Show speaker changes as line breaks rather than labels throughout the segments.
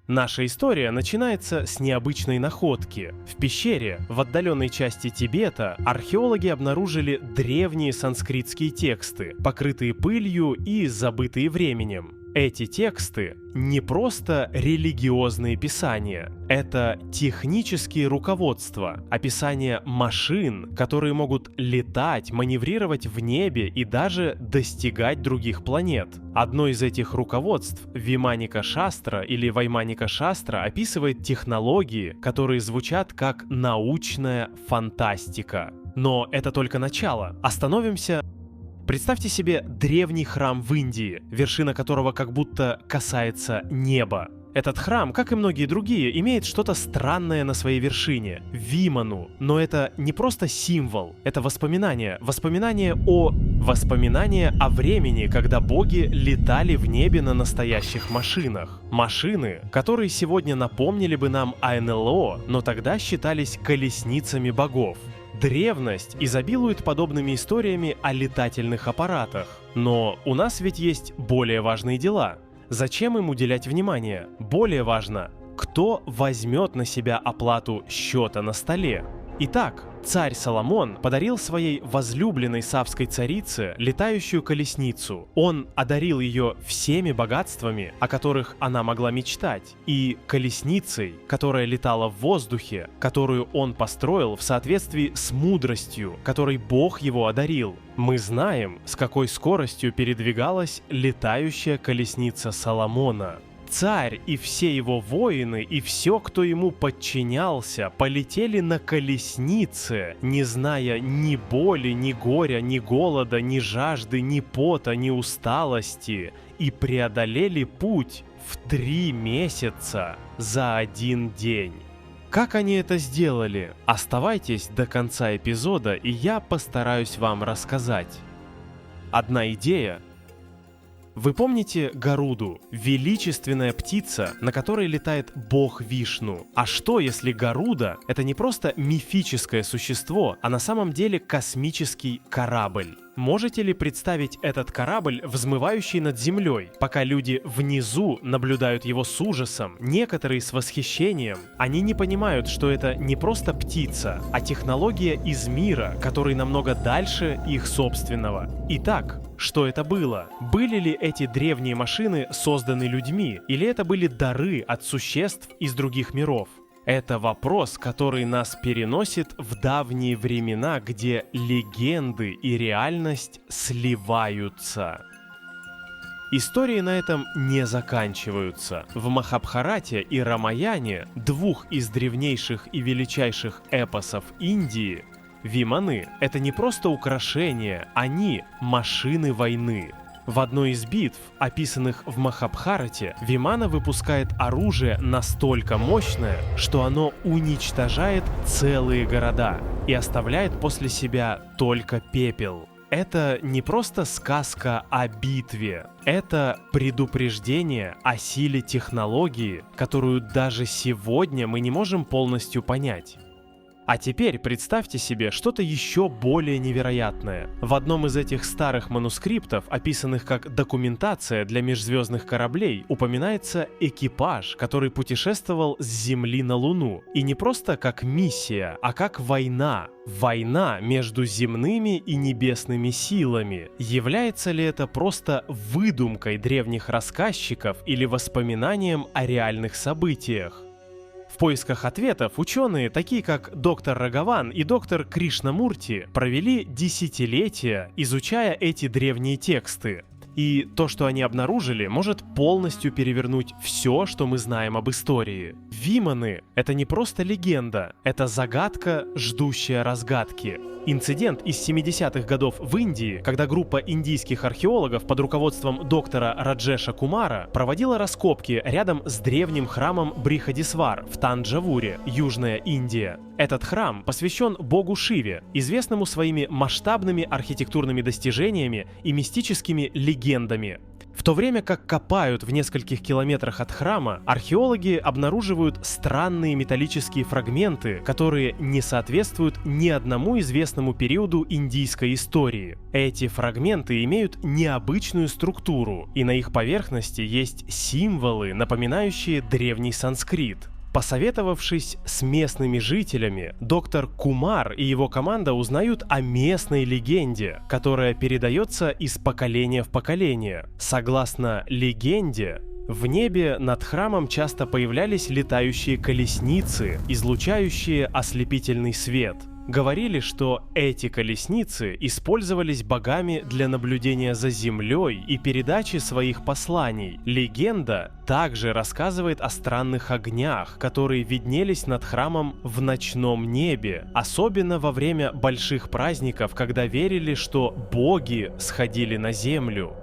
Наша история начинается с необычной находки. В пещере в отдаленной части Тибета археологи обнаружили древние санскритские тексты, покрытые пылью и забытые временем. Эти тексты не просто религиозные писания, это технические руководства, описания машин, которые могут летать, маневрировать в небе и даже достигать других планет. Одно из этих руководств, Виманика Шастра или Вайманика Шастра, описывает технологии, которые звучат как научная фантастика. Но это только начало. Остановимся. Представьте себе древний храм в Индии, вершина которого как будто касается неба. Этот храм, как и многие другие, имеет что-то странное на своей вершине – Виману. Но это не просто символ, это воспоминание о времени, когда боги летали в небе на настоящих машинах. Машины, которые сегодня напомнили бы нам о НЛО, но тогда считались колесницами богов. Древность изобилует подобными историями о летательных аппаратах. Но у нас ведь есть более важные дела. Зачем им уделять внимание? Более важно, кто возьмет на себя оплату счета на столе. Итак, царь Соломон подарил своей возлюбленной савской царице летающую колесницу. Он одарил ее всеми богатствами, о которых она могла мечтать, и колесницей, которая летала в воздухе, которую он построил в соответствии с мудростью, которой Бог его одарил. Мы знаем, с какой скоростью передвигалась летающая колесница Соломона. Царь и все его воины, и все, кто ему подчинялся, полетели на колеснице, не зная ни боли, ни горя, ни голода, ни жажды, ни пота, ни усталости, и преодолели путь в 3 месяца за 1 день. Как они это сделали? Оставайтесь до конца эпизода, и я постараюсь вам рассказать. Одна идея. Вы помните Гаруду, величественная птица, на которой летает бог Вишну? А что, если Гаруда — это не просто мифическое существо, а на самом деле космический корабль? Можете ли представить этот корабль, взмывающий над землей, пока люди внизу наблюдают его с ужасом, некоторые с восхищением? Они не понимают, что это не просто птица, а технология из мира, который намного дальше их собственного. Итак, что это было? Были ли эти древние машины созданы людьми, или это были дары от существ из других миров? Это вопрос, который нас переносит в давние времена, где легенды и реальность сливаются. Истории на этом не заканчиваются. В Махабхарате и Рамаяне, 2 из древнейших и величайших эпосов Индии, Виманы — это не просто украшения, они — машины войны. В одной из битв, описанных в Махабхарате, Вимана выпускает оружие настолько мощное, что оно уничтожает целые города и оставляет после себя только пепел. Это не просто сказка о битве, это предупреждение о силе технологии, которую даже сегодня мы не можем полностью понять. А теперь представьте себе что-то еще более невероятное. В одном из этих старых манускриптов, описанных как документация для межзвездных кораблей, упоминается экипаж, который путешествовал с Земли на Луну. И не просто как миссия, а как война. Война между земными и небесными силами. Является ли это просто выдумкой древних рассказчиков или воспоминанием о реальных событиях? В поисках ответов ученые, такие как доктор Рагаван и доктор Кришнамурти, провели десятилетия, изучая эти древние тексты. И то, что они обнаружили, может полностью перевернуть все, что мы знаем об истории. Виманы — это не просто легенда, это загадка, ждущая разгадки. Инцидент из 70-х годов в Индии, когда группа индийских археологов под руководством доктора Раджеша Кумара проводила раскопки рядом с древним храмом Брихадисвар в Танджавуре, Южная Индия. Этот храм посвящен богу Шиве, известному своими масштабными архитектурными достижениями и мистическими легендами. В то время как копают в нескольких километрах от храма, археологи обнаруживают странные металлические фрагменты, которые не соответствуют ни одному известному периоду индийской истории. Эти фрагменты имеют необычную структуру, и на их поверхности есть символы, напоминающие древний санскрит. Посоветовавшись с местными жителями, доктор Кумар и его команда узнают о местной легенде, которая передается из поколения в поколение. Согласно легенде, в небе над храмом часто появлялись летающие колесницы, излучающие ослепительный свет. Говорили, что эти колесницы использовались богами для наблюдения за землей и передачи своих посланий. Легенда также рассказывает о странных огнях, которые виднелись над храмом в ночном небе, особенно во время больших праздников, когда верили, что боги сходили на землю.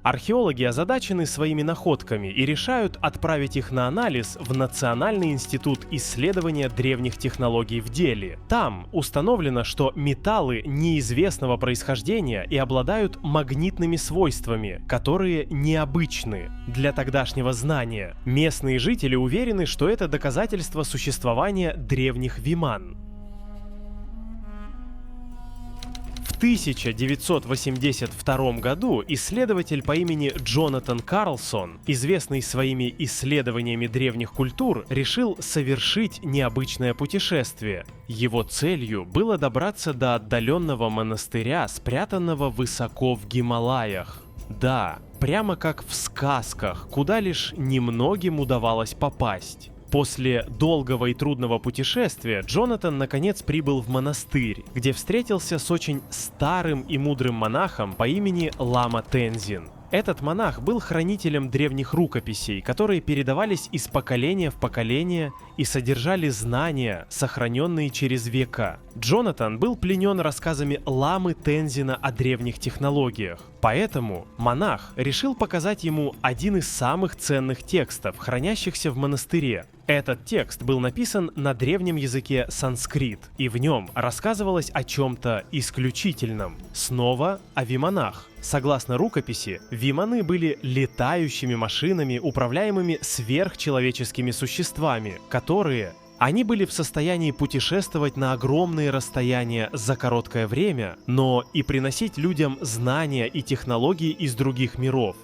Археологи озадачены своими находками и решают отправить их на анализ в Национальный институт исследования древних технологий в Дели. Там установлено, что металлы неизвестного происхождения и обладают магнитными свойствами, которые необычны для тогдашнего знания. Местные жители уверены, что это доказательство существования древних виман. В 1982 году исследователь по имени Джонатан Карлсон, известный своими исследованиями древних культур, решил совершить необычное путешествие. Его целью было добраться до отдаленного монастыря, спрятанного высоко в Гималаях. Да, прямо как в сказках, куда лишь немногим удавалось попасть. После долгого и трудного путешествия Джонатан наконец прибыл в монастырь, где встретился с очень старым и мудрым монахом по имени Лама Тензин. Этот монах был хранителем древних рукописей, которые передавались из поколения в поколение и содержали знания, сохраненные через века. Джонатан был пленен рассказами Ламы Тензина о древних технологиях. Поэтому монах решил показать ему один из самых ценных текстов, хранящихся в монастыре. Этот текст был написан на древнем языке санскрит, и в нем рассказывалось о чем-то исключительном. Снова о виманах. Согласно рукописи, виманы были летающими машинами, управляемыми сверхчеловеческими существами, они были в состоянии путешествовать на огромные расстояния за короткое время, но и приносить людям знания и технологии из других миров.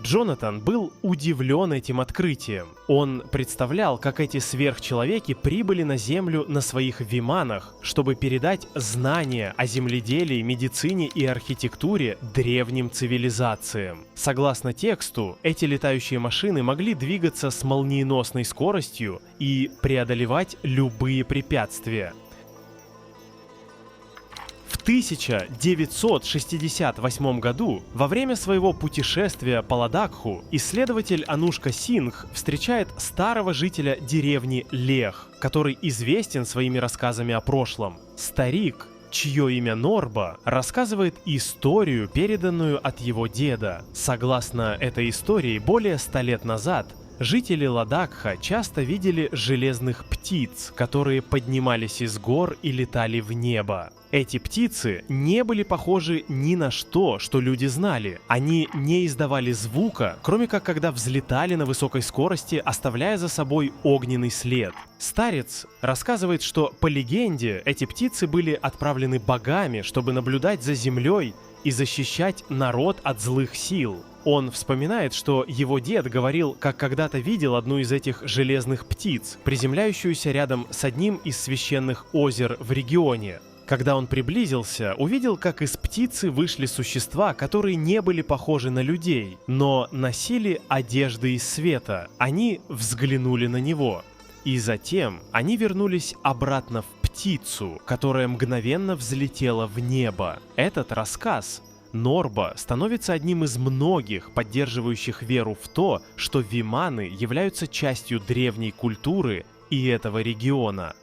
Джонатан был удивлен этим открытием. Он представлял, как эти сверхчеловеки прибыли на Землю на своих виманах, чтобы передать знания о земледелии, медицине и архитектуре древним цивилизациям. Согласно тексту, эти летающие машины могли двигаться с молниеносной скоростью и преодолевать любые препятствия. В 1968 году, во время своего путешествия по Ладакху, исследователь Анушка Сингх встречает старого жителя деревни Лех, который известен своими рассказами о прошлом. Старик, чье имя Норба, рассказывает историю, переданную от его деда. Согласно этой истории, более 100 лет назад жители Ладакха часто видели железных птиц, которые поднимались из гор и летали в небо. Эти птицы не были похожи ни на что, что люди знали. Они не издавали звука, кроме как когда взлетали на высокой скорости, оставляя за собой огненный след. Старец рассказывает, что по легенде эти птицы были отправлены богами, чтобы наблюдать за землей и защищать народ от злых сил. Он вспоминает, что его дед говорил, как когда-то видел одну из этих железных птиц, приземляющуюся рядом с одним из священных озер в регионе. Когда он приблизился, увидел, как из птицы вышли существа, которые не были похожи на людей, но носили одежды из света. Они взглянули на него. И затем они вернулись обратно в птицу, которая мгновенно взлетела в небо. Этот рассказ Норба становится одним из многих, поддерживающих веру в то, что виманы являются частью древней культуры и этого региона.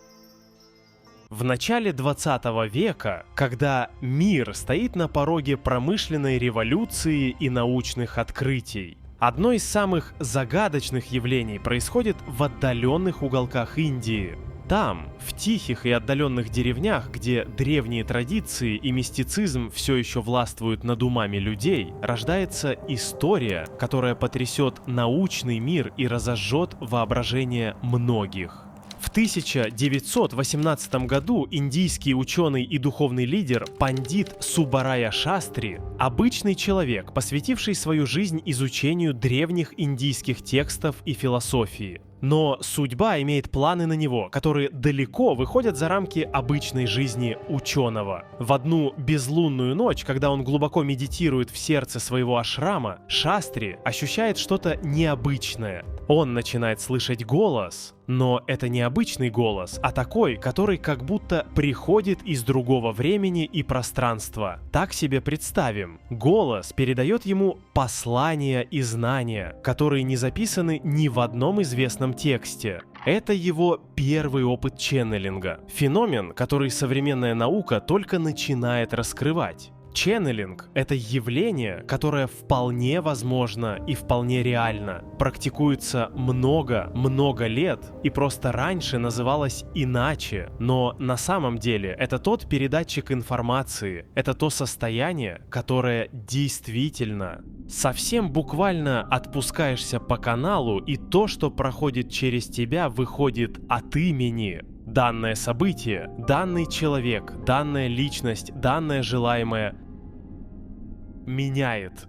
В начале 20 века, когда мир стоит на пороге промышленной революции и научных открытий, одно из самых загадочных явлений происходит в отдаленных уголках Индии. Там, в тихих и отдаленных деревнях, где древние традиции и мистицизм все еще властвуют над умами людей, рождается история, которая потрясет научный мир и разожжет воображение многих. В 1918 году индийский ученый и духовный лидер пандит Суббарая Шастри, обычный человек, посвятивший свою жизнь изучению древних индийских текстов и философии. Но судьба имеет планы на него, которые далеко выходят за рамки обычной жизни ученого. В одну безлунную ночь, когда он глубоко медитирует в сердце своего ашрама, Шастри ощущает что-то необычное. Он начинает слышать голос, но это не обычный голос, а такой, который как будто приходит из другого времени и пространства. Так себе представим. Голос передает ему послания и знания, которые не записаны ни в одном известном тексте. Это его первый опыт ченнелинга. Феномен, который современная наука только начинает раскрывать. Ченнелинг – это явление, которое вполне возможно и вполне реально. Практикуется много лет и просто раньше называлось иначе. Но на самом деле это тот передатчик информации, это то состояние, которое действительно совсем буквально отпускаешься по каналу, и то, что проходит через тебя, выходит от имени. Данное событие, данный человек, данная личность, данное желаемое меняет.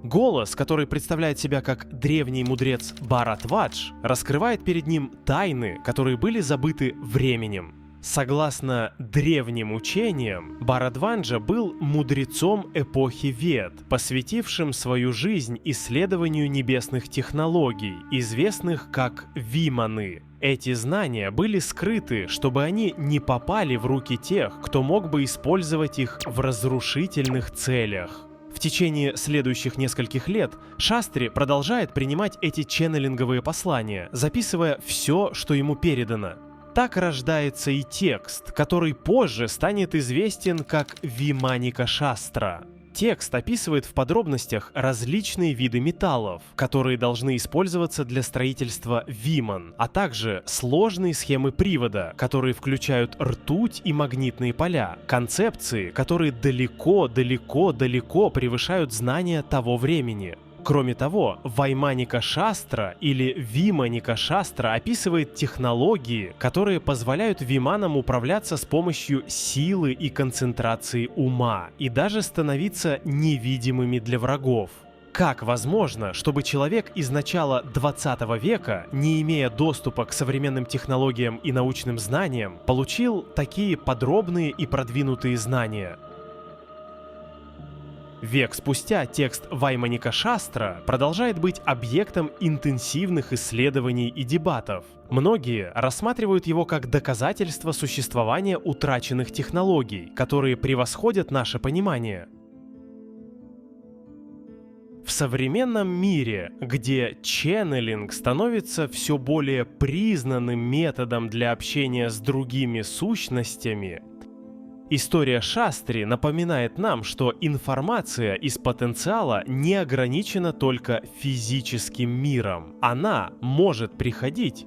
Голос, который представляет себя как древний мудрец Бхаратвадж, раскрывает перед ним тайны, которые были забыты временем. Согласно древним учениям, Бхарадваджа был мудрецом эпохи Вед, посвятившим свою жизнь исследованию небесных технологий, известных как виманы. Эти знания были скрыты, чтобы они не попали в руки тех, кто мог бы использовать их в разрушительных целях. В течение следующих нескольких лет Шастри продолжает принимать эти ченнелинговые послания, записывая все, что ему передано. Так рождается и текст, который позже станет известен как Виманика Шастра. Текст описывает в подробностях различные виды металлов, которые должны использоваться для строительства виман, а также сложные схемы привода, которые включают ртуть и магнитные поля, концепции, которые далеко превышают знания того времени. Кроме того, Вайманика Шастра или Виманика Шастра описывает технологии, которые позволяют виманам управляться с помощью силы и концентрации ума, и даже становиться невидимыми для врагов. Как возможно, чтобы человек из начала 20 века, не имея доступа к современным технологиям и научным знаниям, получил такие подробные и продвинутые знания? Век спустя текст Вайманика Шастра продолжает быть объектом интенсивных исследований и дебатов. Многие рассматривают его как доказательство существования утраченных технологий, которые превосходят наше понимание. В современном мире, где ченнелинг становится все более признанным методом для общения с другими сущностями, история Шастри напоминает нам, что информация из потенциала не ограничена только физическим миром. Она может приходить.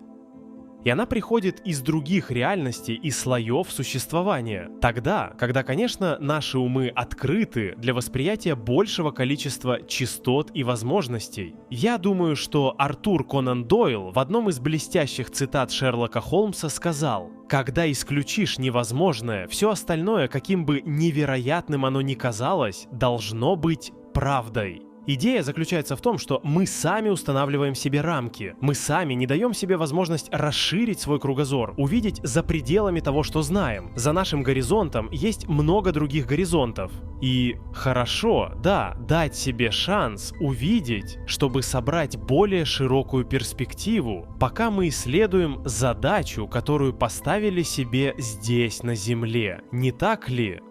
И она приходит из других реальностей и слоев существования. Тогда, когда, конечно, наши умы открыты для восприятия большего количества частот и возможностей. Я думаю, что Артур Конан Дойл в одном из блестящих цитат Шерлока Холмса сказал: «Когда исключишь невозможное, все остальное, каким бы невероятным оно ни казалось, должно быть правдой». Идея заключается в том, что мы сами устанавливаем себе рамки, мы сами не даем себе возможность расширить свой кругозор, увидеть за пределами того, что знаем. За нашим горизонтом есть много других горизонтов. И хорошо, да, дать себе шанс увидеть, чтобы собрать более широкую перспективу, пока мы исследуем задачу, которую поставили себе здесь, на Земле. Не так ли?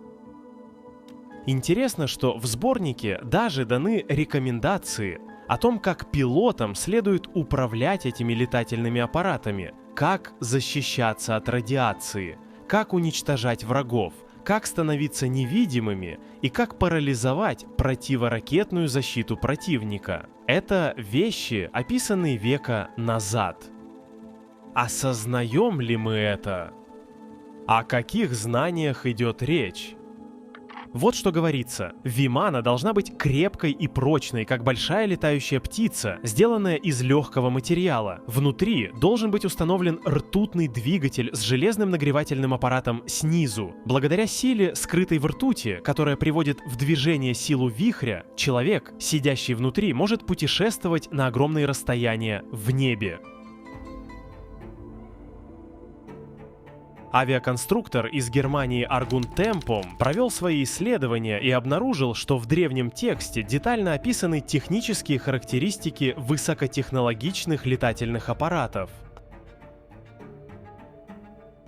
Интересно, что в сборнике даже даны рекомендации о том, как пилотам следует управлять этими летательными аппаратами, как защищаться от радиации, как уничтожать врагов, как становиться невидимыми и как парализовать противоракетную защиту противника. Это вещи, описанные века назад. осознаем ли мы это? О каких знаниях идет речь? Вот что говорится. Вимана должна быть крепкой и прочной, как большая летающая птица, сделанная из легкого материала. Внутри должен быть установлен ртутный двигатель с железным нагревательным аппаратом снизу. Благодаря силе, скрытой в ртути, которая приводит в движение силу вихря, человек, сидящий внутри, может путешествовать на огромные расстояния в небе. Авиаконструктор из Германии Аргун Темпом провел свои исследования и обнаружил, что в древнем тексте детально описаны технические характеристики высокотехнологичных летательных аппаратов.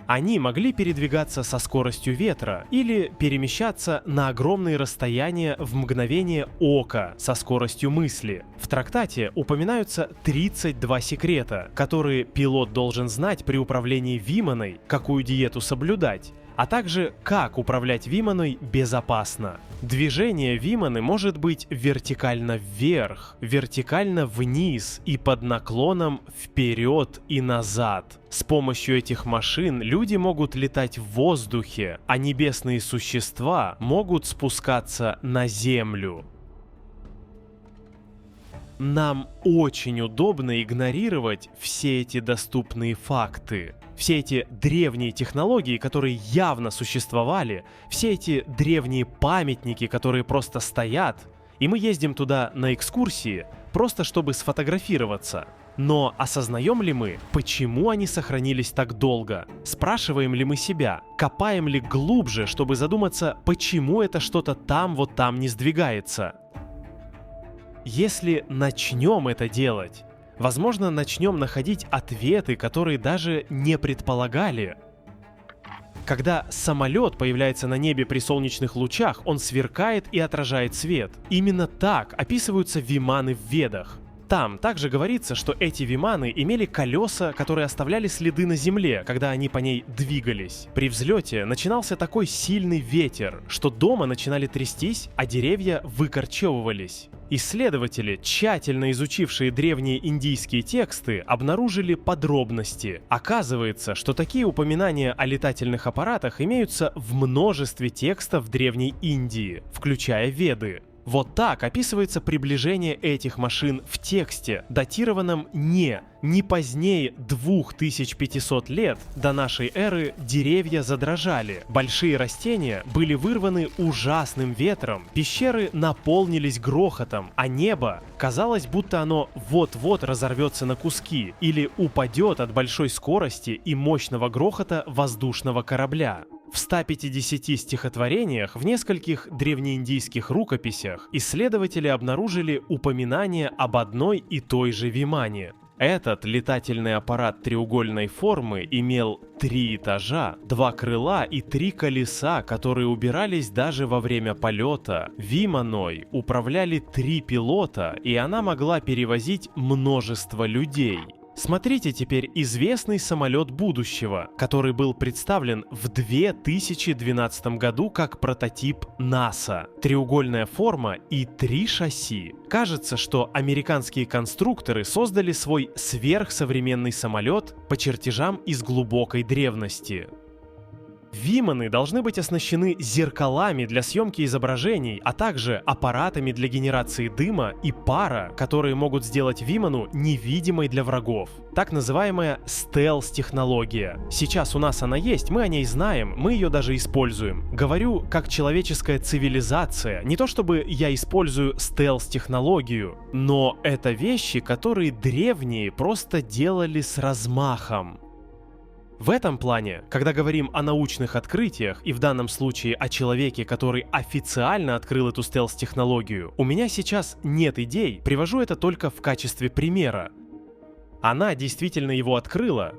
Они могли передвигаться со скоростью ветра или перемещаться на огромные расстояния в мгновение ока со скоростью мысли. В трактате упоминаются 32 секрета, которые пилот должен знать при управлении Виманой, какую диету соблюдать, а также как управлять Виманой безопасно. Движение Виманы может быть вертикально вверх, вертикально вниз и под наклоном вперед и назад. С помощью этих машин люди могут летать в воздухе, а небесные существа могут спускаться на землю. Нам очень удобно игнорировать все эти доступные факты. Все эти древние технологии, которые явно существовали, все эти древние памятники, которые просто стоят, и мы ездим туда на экскурсии, просто чтобы сфотографироваться. Но осознаем ли мы, почему они сохранились так долго? Спрашиваем ли мы себя? Копаем ли глубже, чтобы задуматься, почему это что-то там вот там не сдвигается? Если начнем это делать, возможно, начнем находить ответы, которые даже не предполагали. Когда самолет появляется на небе при солнечных лучах, он сверкает и отражает свет. Именно так описываются виманы в Ведах. Там также говорится, что эти виманы имели колеса, которые оставляли следы на земле, когда они по ней двигались. При взлете начинался такой сильный ветер, что дома начинали трястись, а деревья выкорчевывались. Исследователи, тщательно изучившие древние индийские тексты, обнаружили подробности. Оказывается, что такие упоминания о летательных аппаратах имеются в множестве текстов Древней Индии, включая Веды. Вот так описывается приближение этих машин в тексте, датированном не позднее 2500 лет до нашей эры. Деревья задрожали, большие растения были вырваны ужасным ветром, пещеры наполнились грохотом, а небо казалось, будто оно вот-вот разорвется на куски или упадет от большой скорости и мощного грохота воздушного корабля. В 150 стихотворениях в нескольких древнеиндийских рукописях исследователи обнаружили упоминание об одной и той же вимане. Этот летательный аппарат треугольной формы имел 3 этажа, 2 крыла и 3 колеса, которые убирались даже во время полета. Виманой управляли 3 пилота, и она могла перевозить множество людей. Смотрите теперь известный самолет будущего, который был представлен в 2012 году как прототип НАСА. Треугольная форма и 3 шасси. Кажется, что американские конструкторы создали свой сверхсовременный самолет по чертежам из глубокой древности. Виманы должны быть оснащены зеркалами для съемки изображений, а также аппаратами для генерации дыма и пара, которые могут сделать Виману невидимой для врагов. Так называемая стелс-технология. Сейчас у нас она есть, мы о ней знаем, мы ее даже используем. Говорю, как человеческая цивилизация, не то чтобы я использую стелс-технологию, но это вещи, которые древние просто делали с размахом. В этом плане, когда говорим о научных открытиях, и в данном случае о человеке, который официально открыл эту стелс-технологию, у меня сейчас нет идей, привожу это только в качестве примера. Она действительно его открыла,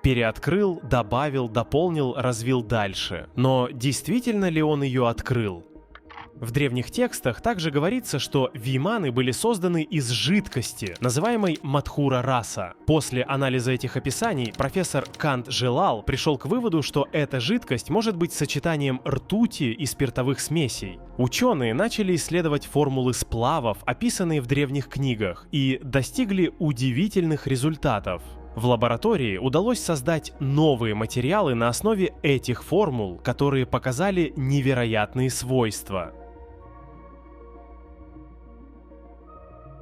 переоткрыл, добавил, дополнил, развил дальше. Но действительно ли он ее открыл? В древних текстах также говорится, что виманы были созданы из жидкости, называемой мадхура-раса. После анализа этих описаний профессор Кант Желал пришел к выводу, что эта жидкость может быть сочетанием ртути и спиртовых смесей. Ученые начали исследовать формулы сплавов, описанные в древних книгах, и достигли удивительных результатов. В лаборатории удалось создать новые материалы на основе этих формул, которые показали невероятные свойства.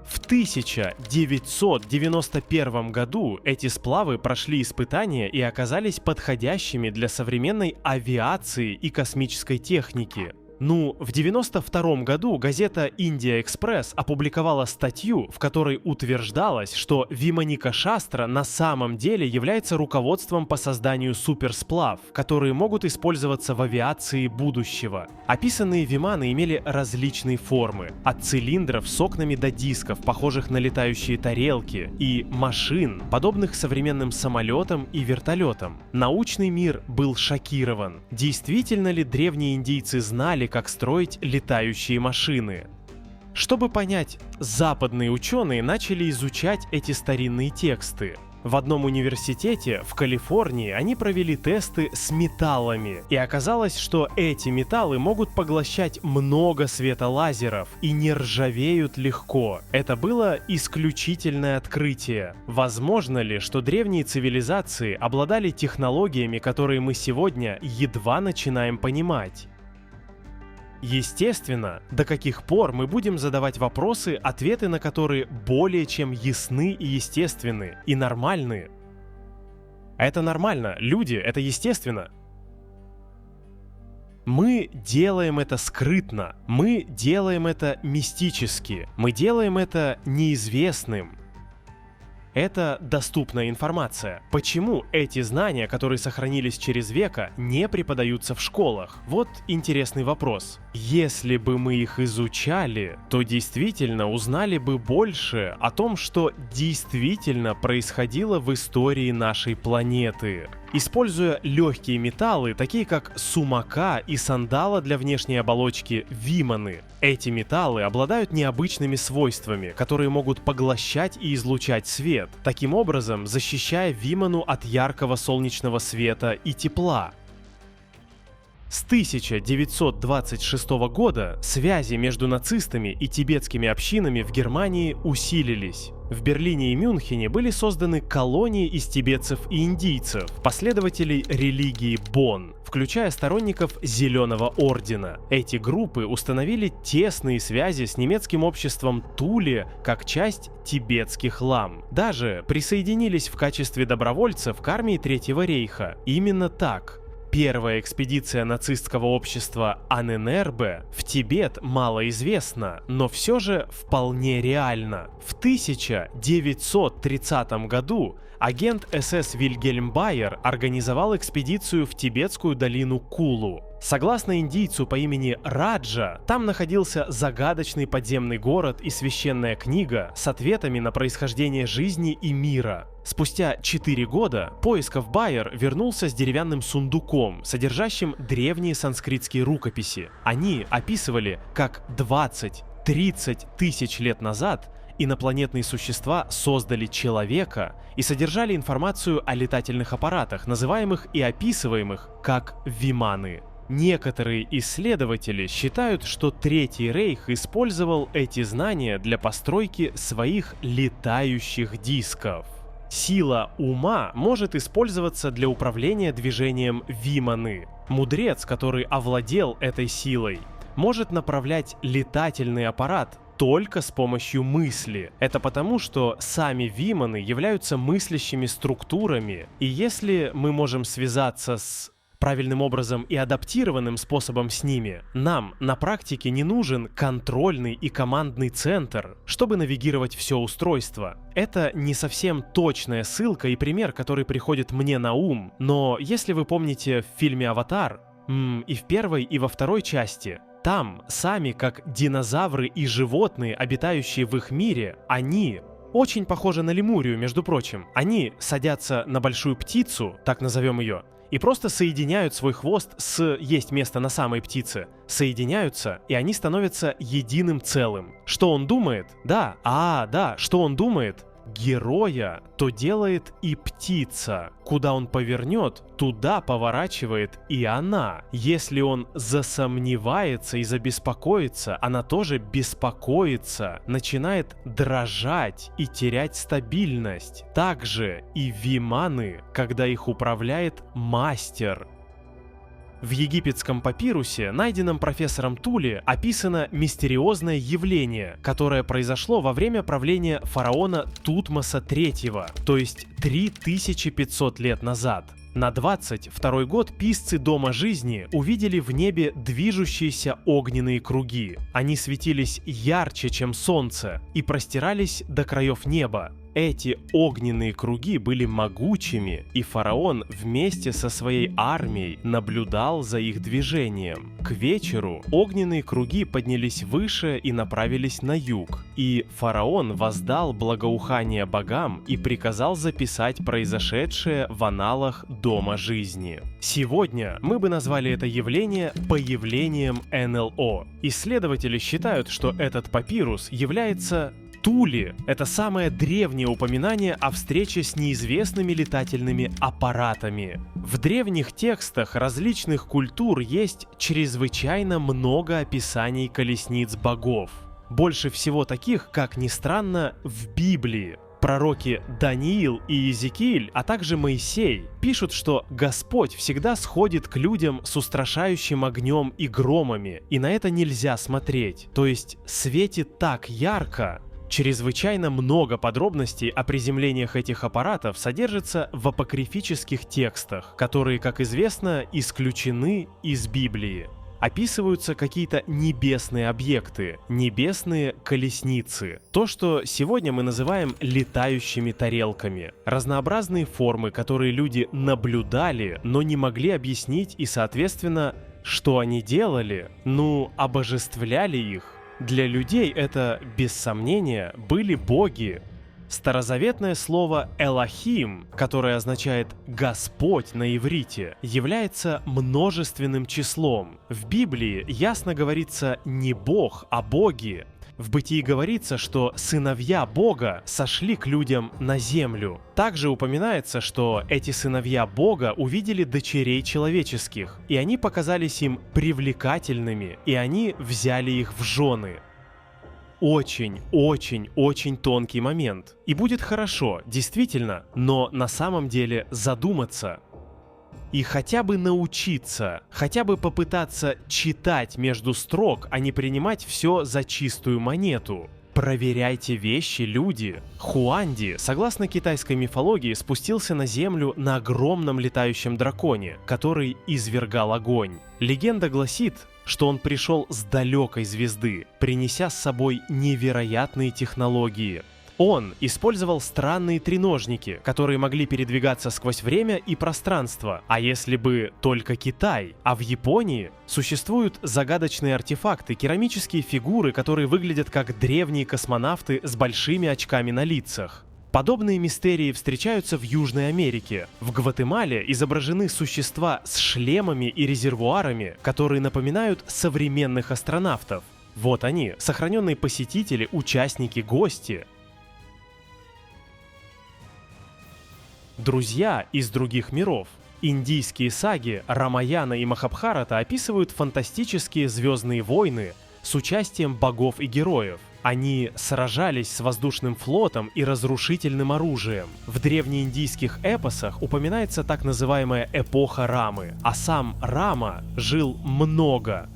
В 1991 году эти сплавы прошли испытания и оказались подходящими для современной авиации и космической техники. В 1992 году газета «Индия Экспресс» опубликовала статью, в которой утверждалось, что Виманика Шастра на самом деле является руководством по созданию суперсплав, которые могут использоваться в авиации будущего. Описанные виманы имели различные формы, от цилиндров с окнами до дисков, похожих на летающие тарелки, и машин, подобных современным самолетам и вертолетам. Научный мир был шокирован. Действительно ли древние индийцы знали, как строить летающие машины? Чтобы понять, западные ученые начали изучать эти старинные тексты. В одном университете в Калифорнии они провели тесты с металлами, и оказалось, что эти металлы могут поглощать много света лазеров и не ржавеют легко. Это было исключительное открытие. Возможно ли, что древние цивилизации обладали технологиями, которые мы сегодня едва начинаем понимать? Естественно, до каких пор мы будем задавать вопросы, ответы на которые более чем ясны и естественны, и нормальны. Это нормально, люди, это естественно. Мы делаем это скрытно, мы делаем это мистически, мы делаем это неизвестным. Это доступная информация. Почему эти знания, которые сохранились через века, не преподаются в школах? Вот интересный вопрос. Если бы мы их изучали, то действительно узнали бы больше о том, что действительно происходило в истории нашей планеты. Используя легкие металлы, такие как сумака и сандала для внешней оболочки виманы, эти металлы обладают необычными свойствами, которые могут поглощать и излучать свет, таким образом защищая виману от яркого солнечного света и тепла. С 1926 года связи между нацистами и тибетскими общинами в Германии усилились. В Берлине и Мюнхене были созданы колонии из тибетцев и индийцев, последователей религии Бон, включая сторонников Зеленого Ордена. Эти группы установили тесные связи с немецким обществом Туле как часть тибетских лам. Даже присоединились в качестве добровольцев к армии Третьего рейха. Именно так. Первая экспедиция нацистского общества Анненербе в Тибет мало известна, но все же вполне реальна. В 1930 году агент СС Вильгельм Байер организовал экспедицию в тибетскую долину Кулу. Согласно индийцу по имени Раджа, там находился загадочный подземный город и священная книга с ответами на происхождение жизни и мира. Спустя 4 года поисков Байер вернулся с деревянным сундуком, содержащим древние санскритские рукописи. Они описывали, как 20-30 тысяч лет назад инопланетные существа создали человека и содержали информацию о летательных аппаратах, называемых и описываемых как виманы. Некоторые исследователи считают, что Третий рейх использовал эти знания для постройки своих летающих дисков. Сила ума может использоваться для управления движением виманы. Мудрец, который овладел этой силой, может направлять летательный аппарат только с помощью мысли. Это потому, что сами виманы являются мыслящими структурами, и если мы можем связаться с правильным образом и адаптированным способом с ними, нам на практике не нужен контрольный и командный центр, чтобы навигировать все устройство. Это не совсем точная ссылка и пример, который приходит мне на ум, но если вы помните в фильме «Аватар», и в первой, и во второй части, там сами, как динозавры и животные, обитающие в их мире, они очень похожи на лемурию, между прочим. Они садятся на большую птицу, так назовем ее, и просто соединяют свой хвост с есть место на самой птице. Соединяются, и они становятся единым целым. Что он думает? Что он думает? героя, то делает и птица. Куда он повернет, туда поворачивает и она. Если он засомневается и забеспокоится, она тоже беспокоится, начинает дрожать и терять стабильность. Также и виманы, когда их управляет мастер. В египетском папирусе, найденном профессором Тули, описано мистериозное явление, которое произошло во время правления фараона Тутмоса III, то есть 3500 лет назад. На 22-й год писцы Дома жизни увидели в небе движущиеся огненные круги. Они светились ярче, чем солнце, и простирались до краев неба. Эти огненные круги были могучими, и фараон вместе со своей армией наблюдал за их движением. К вечеру огненные круги поднялись выше и направились на юг, и фараон воздал благоухание богам и приказал записать произошедшее в аналах Дома жизни. Сегодня мы бы назвали это явление появлением НЛО. Исследователи считают, что этот папирус является Тули – это самое древнее упоминание о встрече с неизвестными летательными аппаратами. В древних текстах различных культур есть чрезвычайно много описаний колесниц богов. Больше всего таких, как ни странно, в Библии. Пророки Даниил и Иезекииль, а также Моисей пишут, что Господь всегда сходит к людям с устрашающим огнем и громами, и на это нельзя смотреть, то есть светит так ярко. Чрезвычайно много подробностей о приземлениях этих аппаратов содержится в апокрифических текстах, которые, как известно, исключены из Библии. Описываются какие-то небесные объекты, небесные колесницы. То, что сегодня мы называем летающими тарелками. Разнообразные формы, которые люди наблюдали, но не могли объяснить и, соответственно, что они делали? Обожествляли их. Для людей это, без сомнения, были боги. Старозаветное слово «элохим», которое означает «Господь» на иврите, является множественным числом. В Библии ясно говорится не Бог, а боги. В Бытии говорится, что сыновья Бога сошли к людям на землю. Также упоминается, что эти сыновья Бога увидели дочерей человеческих, и они показались им привлекательными, и они взяли их в жены. Очень тонкий момент. И будет хорошо, действительно, но на самом деле задуматься. И хотя бы научиться, хотя бы попытаться читать между строк, а не принимать все за чистую монету. Проверяйте вещи, люди. Хуанди, согласно китайской мифологии, спустился на землю на огромном летающем драконе, который извергал огонь. Легенда гласит, что он пришел с далекой звезды, принеся с собой невероятные технологии. Он использовал странные треножники, которые могли передвигаться сквозь время и пространство. А если бы только Китай? А в Японии существуют загадочные артефакты, керамические фигуры, которые выглядят как древние космонавты с большими очками на лицах. Подобные мистерии встречаются в Южной Америке. В Гватемале изображены существа с шлемами и резервуарами, которые напоминают современных астронавтов. Вот они, сохраненные посетители, участники, гости. Друзья из других миров. Индийские саги Рамаяна и Махабхарата описывают фантастические звездные войны с участием богов и героев. Они сражались с воздушным флотом и разрушительным оружием. В древнеиндийских эпосах упоминается так называемая эпоха Рамы, а сам Рама жил много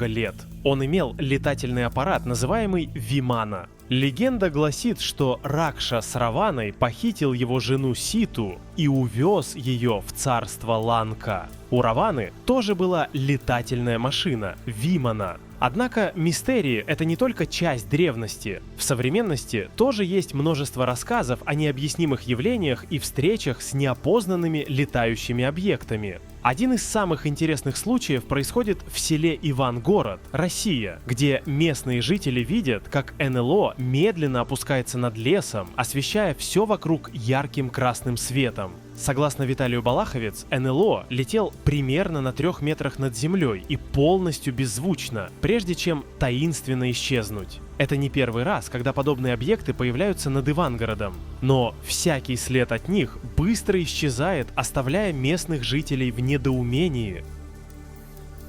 лет. Он имел летательный аппарат, называемый Вимана. Легенда гласит, что Ракша с Раваной похитил его жену Ситу и увез ее в царство Ланка. У Раваны тоже была летательная машина – Вимана. Однако мистерии – это не только часть древности. В современности тоже есть множество рассказов о необъяснимых явлениях и встречах с неопознанными летающими объектами. Один из самых интересных случаев происходит в селе Ивангород, Россия, где местные жители видят, как НЛО медленно опускается над лесом, освещая все вокруг ярким красным светом. Согласно Виталию Балаховец, НЛО летел примерно на 3 метрах над землей и полностью беззвучно, прежде чем таинственно исчезнуть. Это не первый раз, когда подобные объекты появляются над Ивангородом, но всякий след от них быстро исчезает, оставляя местных жителей в недоумении.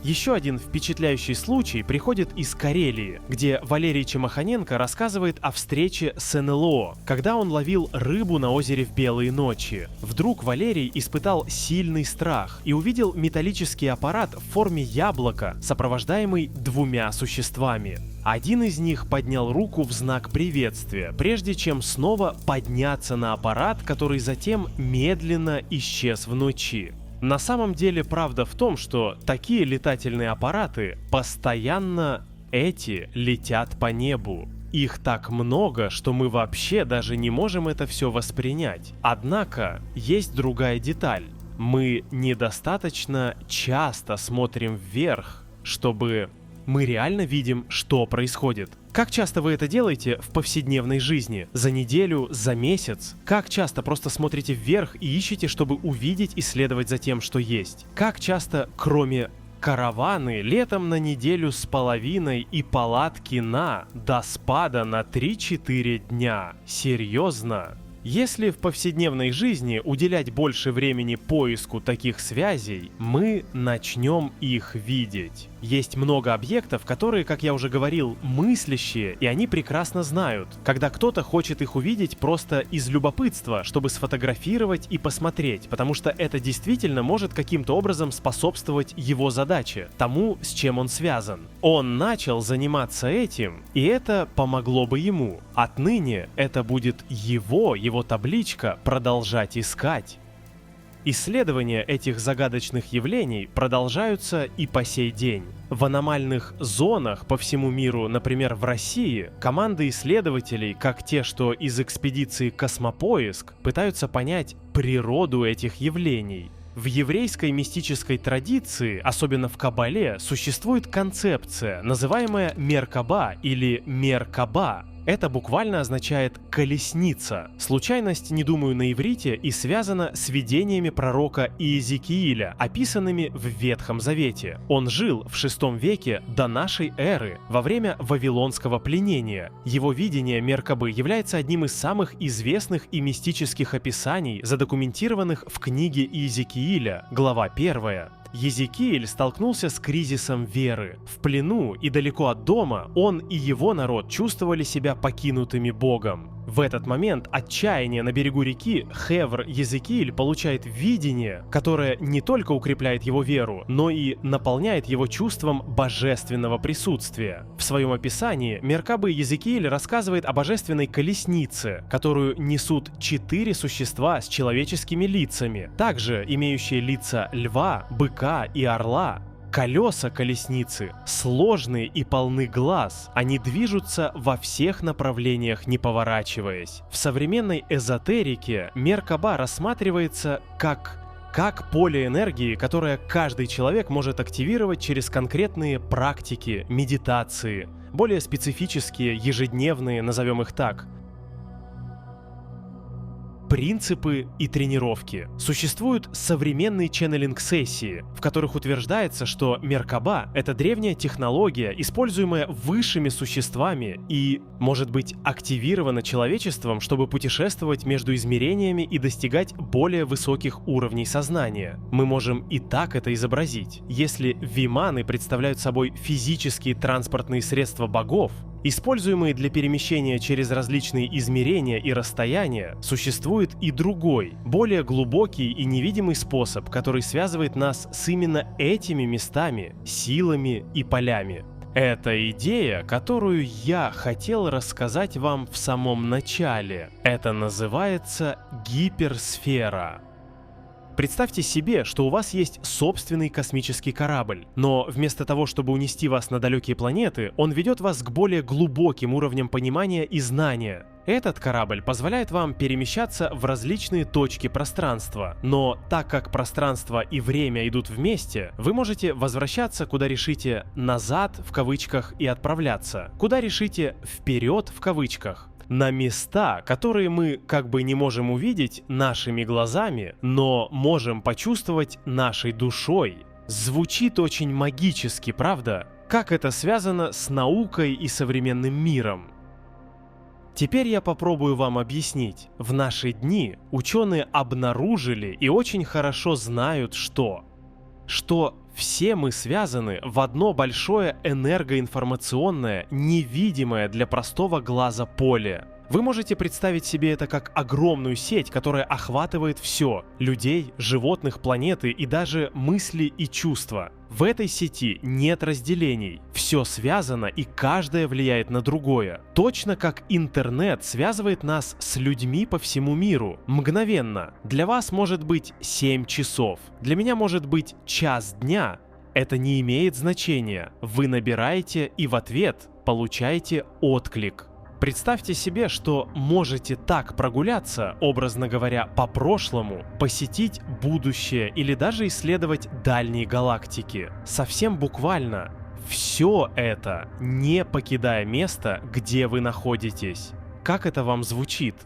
Еще один впечатляющий случай приходит из Карелии, где Валерий Чемоханенко рассказывает о встрече с НЛО, когда он ловил рыбу на озере в белые ночи. Вдруг Валерий испытал сильный страх и увидел металлический аппарат в форме яблока, сопровождаемый 2 существами. Один из них поднял руку в знак приветствия, прежде чем снова подняться на аппарат, который затем медленно исчез в ночи. На самом деле правда в том, что такие летательные аппараты постоянно летят по небу. Их так много, что мы вообще даже не можем это все воспринять. Однако есть другая деталь. Мы недостаточно часто смотрим вверх, чтобы мы реально видим, что происходит. Как часто вы это делаете в повседневной жизни? За неделю, за месяц? Как часто просто смотрите вверх и ищете, чтобы увидеть и следовать за тем, что есть? Как часто, кроме караваны, летом на неделю с половиной и палатки до спада на 3-4 дня? Серьезно? Если в повседневной жизни уделять больше времени поиску таких связей, мы начнем их видеть. Есть много объектов, которые, как я уже говорил, мыслящие, и они прекрасно знают, когда кто-то хочет их увидеть просто из любопытства, чтобы сфотографировать и посмотреть, потому что это действительно может каким-то образом способствовать его задаче, тому, с чем он связан. Он начал заниматься этим, и это помогло бы ему. Отныне это будет его табличка «Продолжать искать». Исследования этих загадочных явлений продолжаются и по сей день. В аномальных зонах по всему миру, например, в России, команды исследователей, как те, что из экспедиции «Космопоиск», пытаются понять природу этих явлений. В еврейской мистической традиции, особенно в Кабале, существует концепция, называемая Меркаба или Меркаба. Это буквально означает «колесница». Случайность, не думаю, на иврите и связана с видениями пророка Иезекииля, описанными в Ветхом Завете. Он жил в VI веке до нашей эры, во время Вавилонского пленения. Его видение Меркабы является одним из самых известных и мистических описаний, задокументированных в книге Иезекииля, глава 1. Иезекииль столкнулся с кризисом веры. В плену и далеко от дома он и его народ чувствовали себя покинутыми Богом. В этот момент отчаяния на берегу реки Хевр Иезекииль получает видение, которое не только укрепляет его веру, но и наполняет его чувством божественного присутствия. В своем описании Меркабы Иезекииль рассказывает о божественной колеснице, которую несут 4 существа с человеческими лицами, также имеющие лица льва, быка и орла. Колеса колесницы сложные и полны глаз, они движутся во всех направлениях, не поворачиваясь. В современной эзотерике Меркаба рассматривается как поле энергии, которое каждый человек может активировать через конкретные практики, медитации, более специфические, ежедневные, назовем их так. Принципы и тренировки. Существуют современные ченнелинг-сессии, в которых утверждается, что Меркаба — это древняя технология, используемая высшими существами и может быть активирована человечеством, чтобы путешествовать между измерениями и достигать более высоких уровней сознания. Мы можем и так это изобразить. Если виманы представляют собой физические транспортные средства богов, используемые для перемещения через различные измерения и расстояния, существует и другой, более глубокий и невидимый способ, который связывает нас с именно этими местами, силами и полями. Это идея, которую я хотел рассказать вам в самом начале. Это называется гиперсфера. Представьте себе, что у вас есть собственный космический корабль, но вместо того, чтобы унести вас на далекие планеты, он ведет вас к более глубоким уровням понимания и знания. Этот корабль позволяет вам перемещаться в различные точки пространства, но так как пространство и время идут вместе, вы можете возвращаться куда решите «назад» в кавычках и отправляться, куда решите «вперед» в кавычках. на места, которые мы как бы не можем увидеть нашими глазами, но можем почувствовать нашей душой. Звучит очень магически, правда? Как это связано с наукой и современным миром? Теперь я попробую вам объяснить. В наши дни ученые обнаружили и очень хорошо знают, что все мы связаны в одно большое энергоинформационное, невидимое для простого глаза поле. Вы можете представить себе это как огромную сеть, которая охватывает все – людей, животных, планеты и даже мысли и чувства. В этой сети нет разделений, все связано и каждое влияет на другое. Точно как интернет связывает нас с людьми по всему миру, мгновенно. Для вас может быть 7 часов, для меня может быть час дня. Это не имеет значения, вы набираете и в ответ получаете отклик. Представьте себе, что можете так прогуляться, образно говоря, по прошлому, посетить будущее или даже исследовать дальние галактики. Совсем буквально. Все это, не покидая место, где вы находитесь. Как это вам звучит?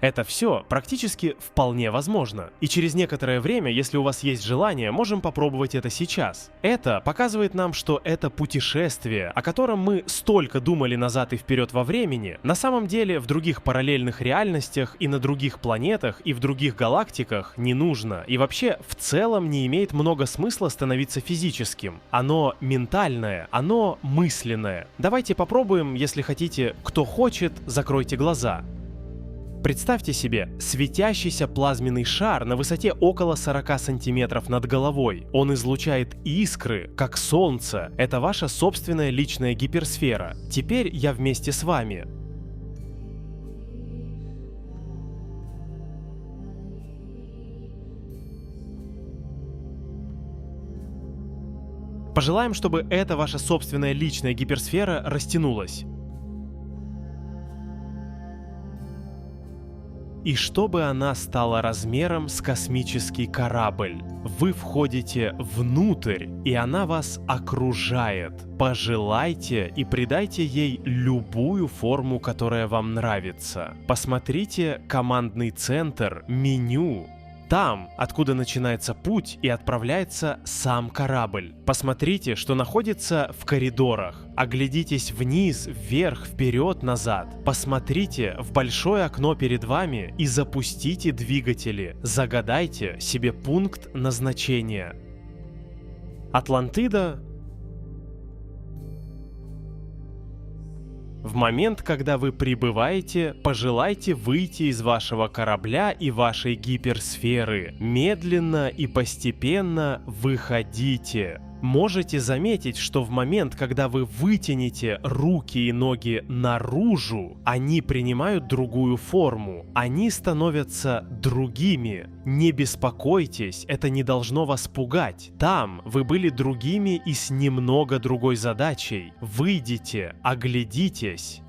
Это все практически вполне возможно. И через некоторое время, если у вас есть желание, можем попробовать это сейчас. Это показывает нам, что это путешествие, о котором мы столько думали назад и вперед во времени, на самом деле в других параллельных реальностях и на других планетах и в других галактиках не нужно. И вообще в целом не имеет много смысла становиться физическим. Оно ментальное, оно мысленное. Давайте попробуем, если хотите, кто хочет, закройте глаза. Представьте себе светящийся плазменный шар на высоте около 40 сантиметров над головой. Он излучает искры, как солнце. Это ваша собственная личная гиперсфера. Теперь я вместе с вами. Пожелаем, чтобы эта ваша собственная личная гиперсфера растянулась. И чтобы она стала размером с космический корабль. Вы входите внутрь, и она вас окружает. Пожелайте и придайте ей любую форму, которая вам нравится. Посмотрите командный центр, меню. Там, откуда начинается путь и отправляется сам корабль. Посмотрите, что находится в коридорах. Оглядитесь вниз, вверх, вперед, назад. Посмотрите в большое окно перед вами и запустите двигатели. Загадайте себе пункт назначения. Атлантида. В момент, когда вы прибываете, пожелайте выйти из вашего корабля и вашей гиперсферы. Медленно и постепенно выходите. Можете заметить, что в момент, когда вы вытянете руки и ноги наружу, они принимают другую форму. Они становятся другими. Не беспокойтесь, это не должно вас пугать. Там вы были другими и с немного другой задачей. Выйдите, оглядитесь.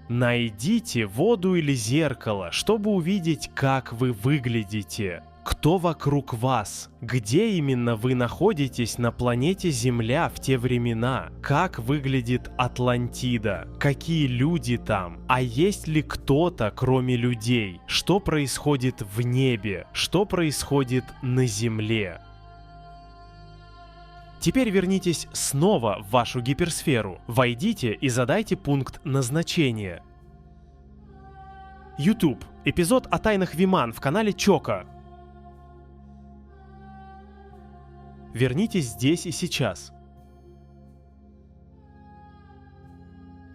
Найдите воду или зеркало, чтобы увидеть, как вы выглядите. Кто вокруг вас? Где именно вы находитесь на планете Земля в те времена? Как выглядит Атлантида? Какие люди там? А есть ли кто-то, кроме людей? Что происходит в небе? Что происходит на Земле? Теперь вернитесь снова в вашу гиперсферу. Войдите и задайте пункт назначения. YouTube. Эпизод о тайнах Виман в канале Чока. Вернитесь здесь и сейчас.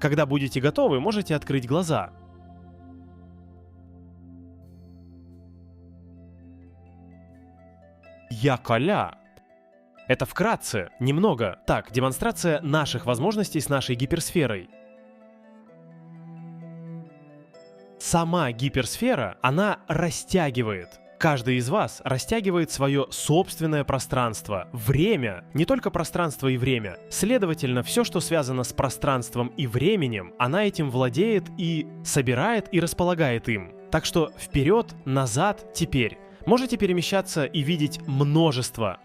Когда будете готовы, можете открыть глаза. Яколя. Это вкратце, немного. Так, демонстрация наших возможностей с нашей гиперсферой. Сама гиперсфера, она растягивает. Каждый из вас растягивает свое собственное пространство, время, не только пространство и время. Следовательно, все, что связано с пространством и временем, она этим владеет и собирает и располагает им. Так что вперед, назад, теперь. Можете перемещаться и видеть множество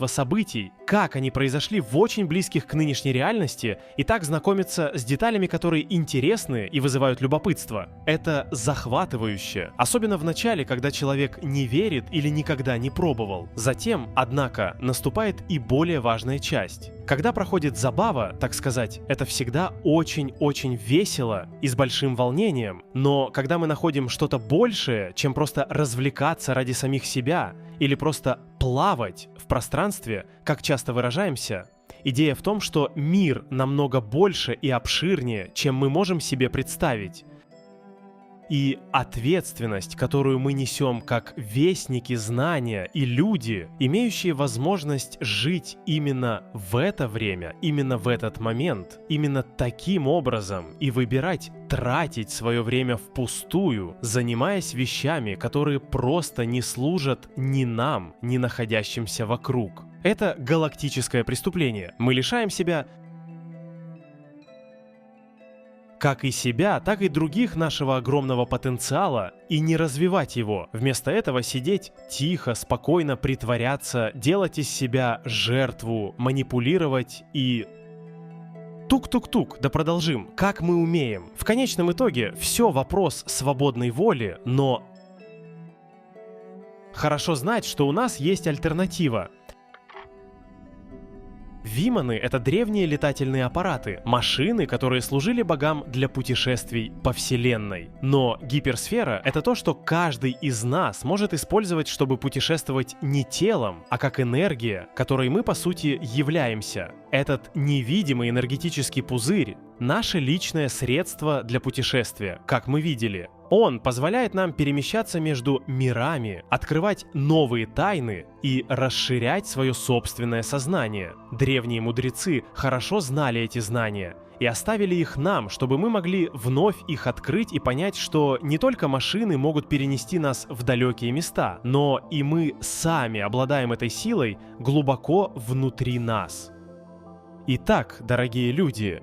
событий, как они произошли в очень близких к нынешней реальности, и так знакомиться с деталями, которые интересны и вызывают любопытство. Это захватывающе, особенно в начале, когда человек не верит или никогда не пробовал. Затем, однако, наступает и более важная часть. Когда проходит забава, так сказать, это всегда очень-очень весело и с большим волнением, но когда мы находим что-то большее, чем просто развлекаться ради самих себя или просто плавать в пространстве, как часто выражаемся, идея в том, что мир намного больше и обширнее, чем мы можем себе представить. И ответственность, которую мы несем как вестники знания и люди, имеющие возможность жить именно в это время, именно в этот момент, именно таким образом, и выбирать тратить свое время впустую, занимаясь вещами, которые просто не служат ни нам, ни находящимся вокруг. Это галактическое преступление. Мы лишаем себя как и себя, так и других нашего огромного потенциала, и не развивать его. Вместо этого сидеть тихо, спокойно притворяться, делать из себя жертву, манипулировать и... Тук-тук-тук, да продолжим, как мы умеем. В конечном итоге все вопрос свободной воли, но... Хорошо знать, что у нас есть альтернатива. Виманы — это древние летательные аппараты, машины, которые служили богам для путешествий по Вселенной. Но гиперсфера — это то, что каждый из нас может использовать, чтобы путешествовать не телом, а как энергия, которой мы, по сути, являемся. Этот невидимый энергетический пузырь — наше личное средство для путешествия, как мы видели. Он позволяет нам перемещаться между мирами, открывать новые тайны и расширять свое собственное сознание. Древние мудрецы хорошо знали эти знания и оставили их нам, чтобы мы могли вновь их открыть и понять, что не только машины могут перенести нас в далекие места, но и мы сами обладаем этой силой глубоко внутри нас. Итак, дорогие люди,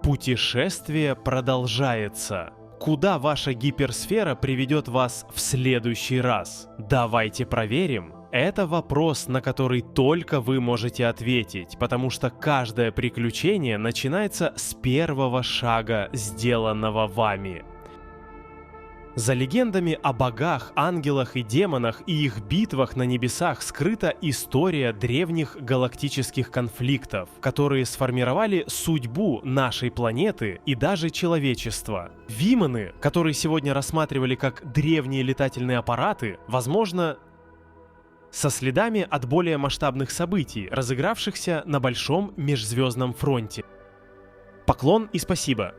путешествие продолжается. Куда ваша гиперсфера приведет вас в следующий раз? Давайте проверим. Это вопрос, на который только вы можете ответить, потому что каждое приключение начинается с первого шага, сделанного вами. За легендами о богах, ангелах и демонах и их битвах на небесах скрыта история древних галактических конфликтов, которые сформировали судьбу нашей планеты и даже человечества. Виманы, которые сегодня рассматривали как древние летательные аппараты, возможно, со следами от более масштабных событий, разыгравшихся на большом межзвездном фронте. Поклон и спасибо!